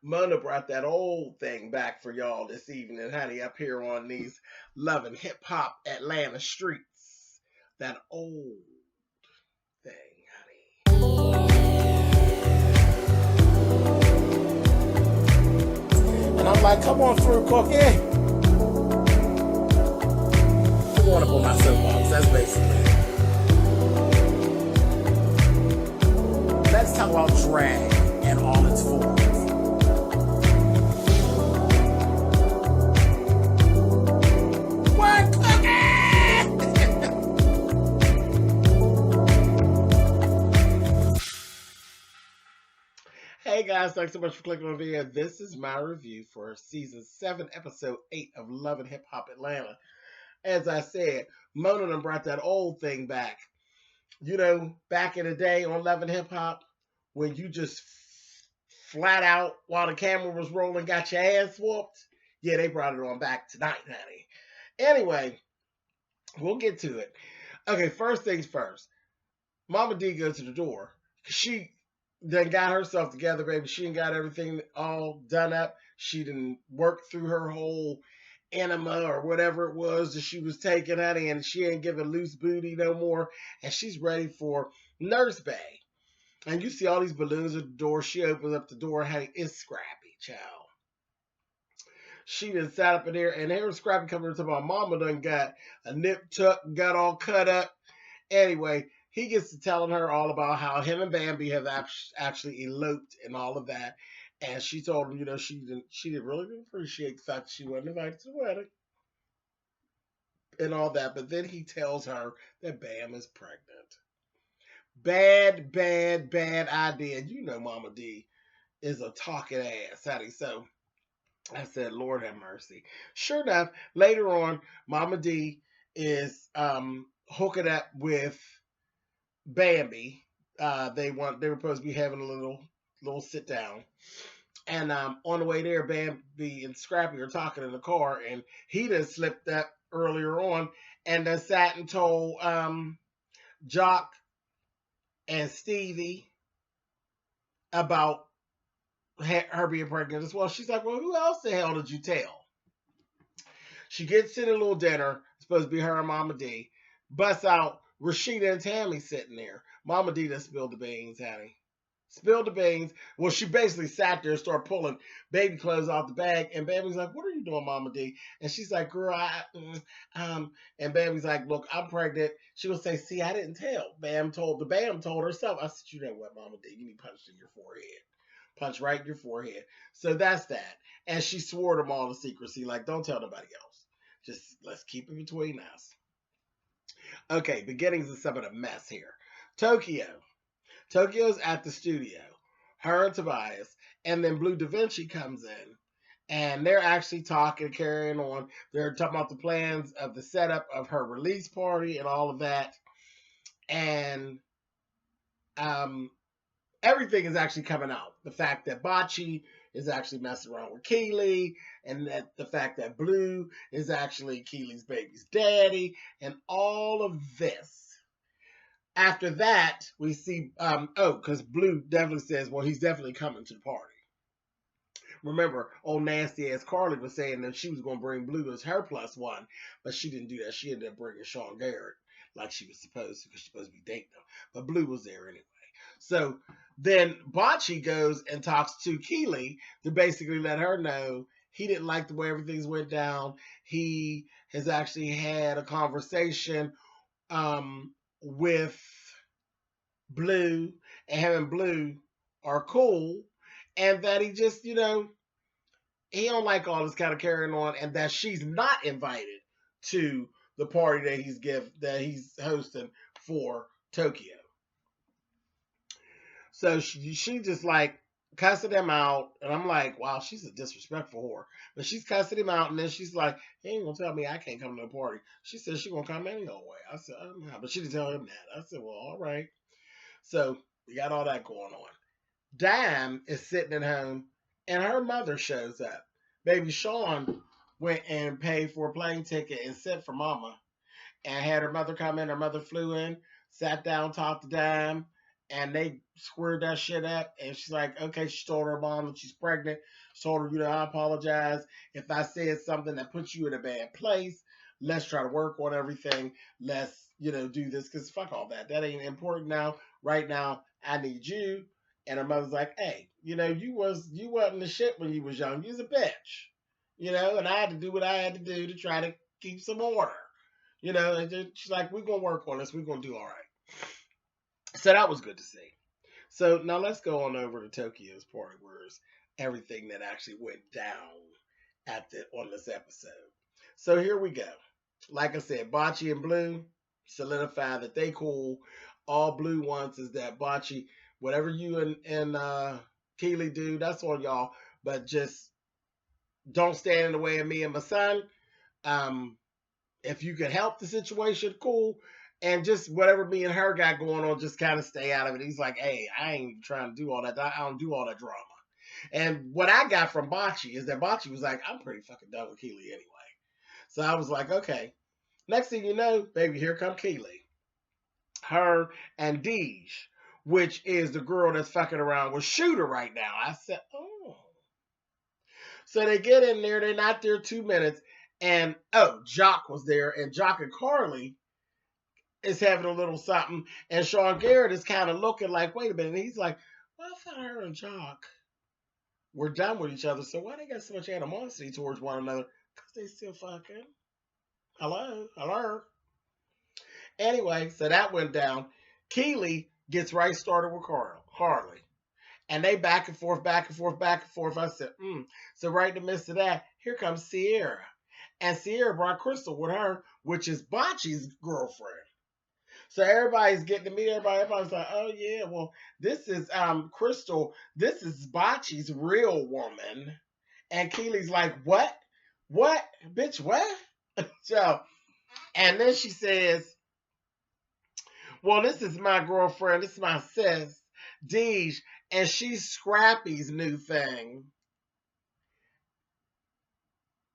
Mona brought that old thing back for y'all this evening, honey, up here on these loving hip hop Atlanta streets. That old thing, honey. And I'm like, come on through, Cookie. I'm going up on my soapbox. That's basically it. Let's talk about drag and all its forms. What, Hey guys, thanks so much for clicking on the video. This is my review for season 7, episode 8 of Love and Hip Hop Atlanta. As I said, Mona done brought that old thing back. You know, back in the day on Love and Hip Hop, when you just flat out while the camera was rolling got your ass whooped. Yeah, they brought it on back tonight, honey. Anyway, we'll get to it. Okay, first things first. Mama D goes to the door. She done got herself together, baby. She done got everything all done up. She done worked through her whole enema or whatever it was that she was taking, honey, and she ain't giving loose booty no more. And she's ready for Nurse Bay. And you see all these balloons at the door. She opens up the door, honey. It's Scrappy, child. She done sat up in there, and here Scrappy coming to my mama done got a nip tuck, got all cut up. Anyway, he gets to telling her all about how him and Bambi have actually eloped and all of that. And she told him, you know, she didn't really appreciate the fact that she wasn't invited to the wedding and all that. But then he tells her that Bam is pregnant. Bad, bad, bad idea. You know Mama D is a talking ass, honey. So I said, Lord have mercy. Sure enough, later on, Mama D is hooking up with Bambi. They were supposed to be having a little sit down. And on the way there, Bambi and Scrappy are talking in the car, and he done slipped up earlier on and then sat and told Jock and Stevie about her being pregnant as well. She's like, well, who else the hell did you tell? She gets to the little dinner. It's supposed to be her and Mama D. Busts out Rashida and Tammy sitting there. Mama D done spilled the beans, honey. Spilled the beans. Well, she basically sat there and started pulling baby clothes off the bag. And Baby's like, what are you doing, Mama D? And she's like, girl, and Baby's like, look, I'm pregnant. She will say, see, I didn't tell. Bam told herself. I said, you know what, Mama D? You need punched in your forehead. Punch right in your forehead. So that's that. And she swore them all to secrecy. Like, don't tell nobody else. Just let's keep it between us. Okay, beginnings of some of the mess here. Tokyo's at the studio. Her and Tobias. And then Blue Da Vinci comes in. And they're actually talking, carrying on. They're talking about the plans of the setup of her release party and all of that. And everything is actually coming out. The fact that Bocce is actually messing around with Keely, and that the fact that Blue is actually Keely's baby's daddy, and all of this. After that, we see, because Blue definitely says, well, he's definitely coming to the party. Remember, old nasty ass Carly was saying that she was going to bring Blue as her plus one, but she didn't do that. She ended up bringing Sean Garrett like she was supposed to, because she's supposed to be dating him. But Blue was there anyway. So then Bocce goes and talks to Keely to basically let her know he didn't like the way everything's went down. He has actually had a conversation with Blue, and him and Blue are cool, and that he just, you know, he don't like all this kind of carrying on, and that she's not invited to the party that he's hosting for Tokyo. So she just like cussing him out, and I'm like, wow, she's a disrespectful whore. But she's cussing him out, and then she's like, he ain't gonna tell me I can't come to the party. She said she gonna come anyway. I said, oh, no. But she didn't tell him that. I said, well, all right. So we got all that going on. Dime is sitting at home, and her mother shows up. Baby Sean went and paid for a plane ticket and sent for Mama, and had her mother come in. Her mother flew in, sat down, talked to Dime, and they squared that shit up. And she's like, okay, she told her mom that she's pregnant. She told her, I apologize if I said something that puts you in a bad place. Let's try to work on everything. Let's, do this, because fuck all that. That ain't important now. Right now, I need you. And her mother's like, hey, you wasn't the shit when you was young. You was a bitch. And I had to do what I had to do to try to keep some order. And she's like, we're gonna work on this. We're gonna do all right. So that was good to see. So now let's go on over to Tokyo's party, where's everything that actually went down on this episode. So here we go. Like I said, Bocce and Blue solidify that they cool. All Blue wants is that Bocce, whatever you and Keely do, that's on y'all. But just don't stand in the way of me and my son. If you could help the situation, cool. And just whatever me and her got going on, just kind of stay out of it. He's like, hey, I ain't trying to do all that. I don't do all that drama. And what I got from Bocce is that Bocce was like, I'm pretty fucking done with Keely anyway. So I was like, okay. Next thing you know, baby, here come Keely. Her and Deej, which is the girl that's fucking around with Shooter right now. I said, oh. So they get in there. They're not there 2 minutes. And, Jock was there. And Jock and Carly is having a little something. And Sean Garrett is kind of looking like, wait a minute. And he's like, well, I thought her and Jock were done with each other. So why they got so much animosity towards one another? Because they still fucking. Hello. Anyway, so that went down. Keely gets right started with Harley. And they back and forth. I said, So right in the midst of that, here comes Sierra. And Sierra brought Crystal with her, which is Bocce's girlfriend. So everybody's getting to meet everybody. Everybody's like, oh yeah, well, this is Crystal. This is Bocce's real woman. And Keely's like, what? What? Bitch, what? So, and then she says, well, this is my girlfriend. This is my sis, Deej, and she's Scrappy's new thing.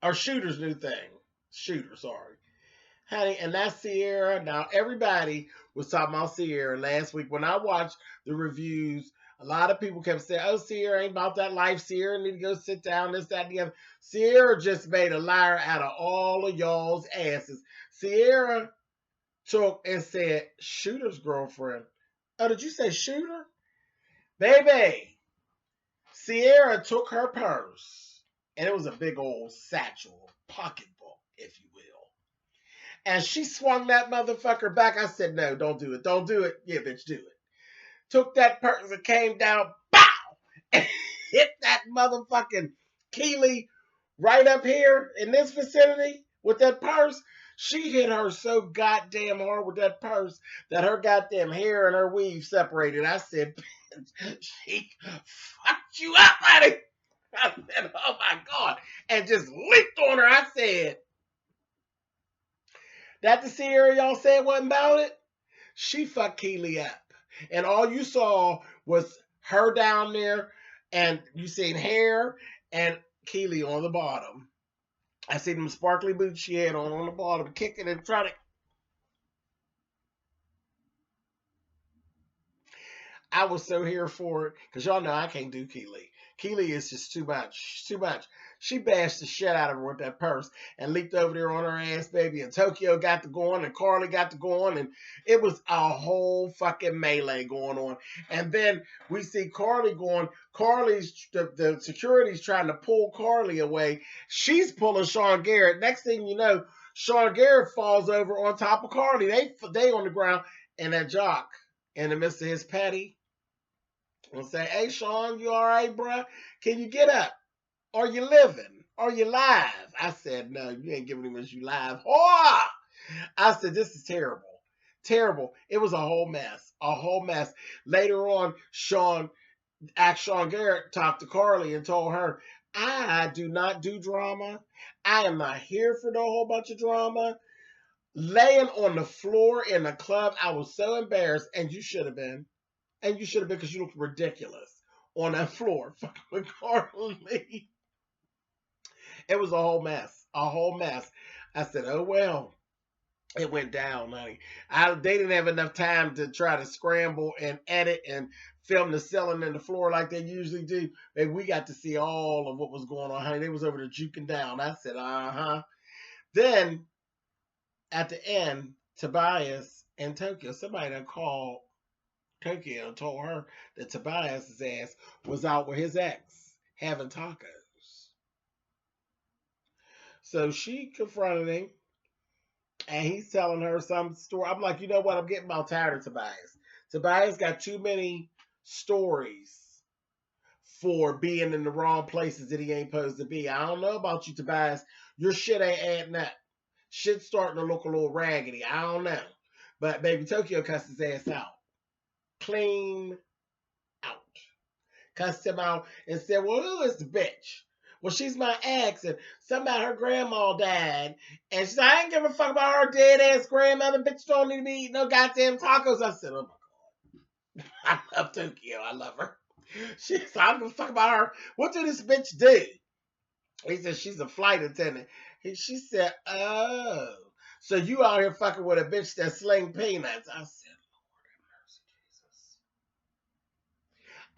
Or Shooter's new thing. Shooter, sorry. Honey, and that's Sierra. Now, everybody was talking about Sierra last week. When I watched the reviews, a lot of people kept saying, oh, Sierra ain't about that life. Sierra need to go sit down, this, that, and the other. Sierra just made a liar out of all of y'all's asses. Sierra took and said, Shooter's girlfriend. Oh, did you say Shooter? Baby, Sierra took her purse, and it was a big old satchel, pocketbook, if you will. And she swung that motherfucker back. I said, no, don't do it. Don't do it. Yeah, bitch, do it. Took that purse and came down, bow, and hit that motherfucking Keely right up here in this vicinity with that purse. She hit her so goddamn hard with that purse that her goddamn hair and her weave separated. I said, she fucked you up, honey. I said, oh my God. And just leaped on her. I said, that the Sierra y'all said wasn't about it? She fucked Keely up. And all you saw was her down there, and you seen hair and Keely on the bottom. I seen them sparkly boots she had on the bottom, kicking and trying to. I was so here for it, because y'all know I can't do Keely. Keely is just too much. Too much. She bashed the shit out of her with that purse and leaped over there on her ass, baby. And Tokyo got to going, and Carly got to going, and it was a whole fucking melee going on. And then we see Carly going. The security's trying to pull Carly away. She's pulling Sean Garrett. Next thing you know, Sean Garrett falls over on top of Carly. They on the ground, and that Jock in the midst of his patty will say, hey, Sean, you all right, bruh? Can you get up? Are you living? Are you live? I said, no, you ain't giving him as you live. Oh! I said, this is terrible. Terrible. It was a whole mess. A whole mess. Later on, Sean Garrett talked to Carly and told her, I do not do drama. I am not here for no whole bunch of drama. Laying on the floor in the club, I was so embarrassed, and you should have been. And you should have been, because you looked ridiculous on that floor fucking with Carly. It was a whole mess. A whole mess. I said, oh, well. It went down, honey. They didn't have enough time to try to scramble and edit and film the ceiling and the floor like they usually do. And we got to see all of what was going on, honey. They was over there juking down. I said, uh-huh. Then at the end, Tobias and Tokyo, somebody done called Tokyo and told her that Tobias's ass was out with his ex having tacos. So she confronted him and he's telling her some story. I'm like, you know what? I'm getting about tired of Tobias. Tobias got too many stories for being in the wrong places that he ain't supposed to be. I don't know about you, Tobias. Your shit ain't adding up. Shit's starting to look a little raggedy. I don't know. But baby Tokyo cussed his ass out. Clean out. Cussed him out and said, well, who is the bitch? Well, she's my ex, and something about her grandma died. And she said, I ain't give a fuck about her dead ass grandmother. Bitch don't need to be eating no goddamn tacos. I said, oh my God. I love Tokyo. I love her. She said, I don't give a fuck about her. What did this bitch do? He said, she's a flight attendant. She said, oh. So you out here fucking with a bitch that sling peanuts. I said, Lord have mercy, Jesus.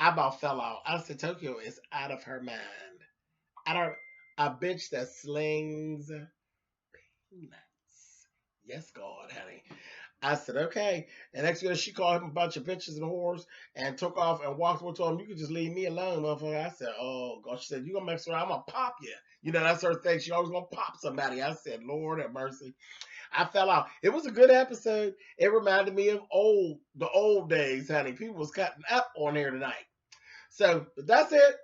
I about fell out. I said, Tokyo is out of her mind. I don't, a bitch that slings peanuts. Yes, God, honey. I said, okay. And next year, she called him a bunch of bitches and whores and took off and walked over to him. You can just leave me alone, motherfucker. I said, oh, God. She said, you going to mess around, I'm going to pop you. You know, that's her thing. She always going to pop somebody. I said, Lord have mercy. I fell out. It was a good episode. It reminded me of the old days, honey. People was cutting up on here tonight. So, but that's it.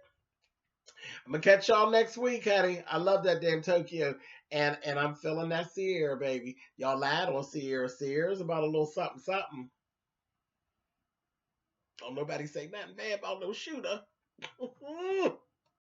I'm gonna catch y'all next week, honey. I love that damn Tokyo, and I'm feeling that Sierra, baby. Y'all lied on Sierra. Sierra's about a little something, something. Don't nobody say nothing bad about no shooter.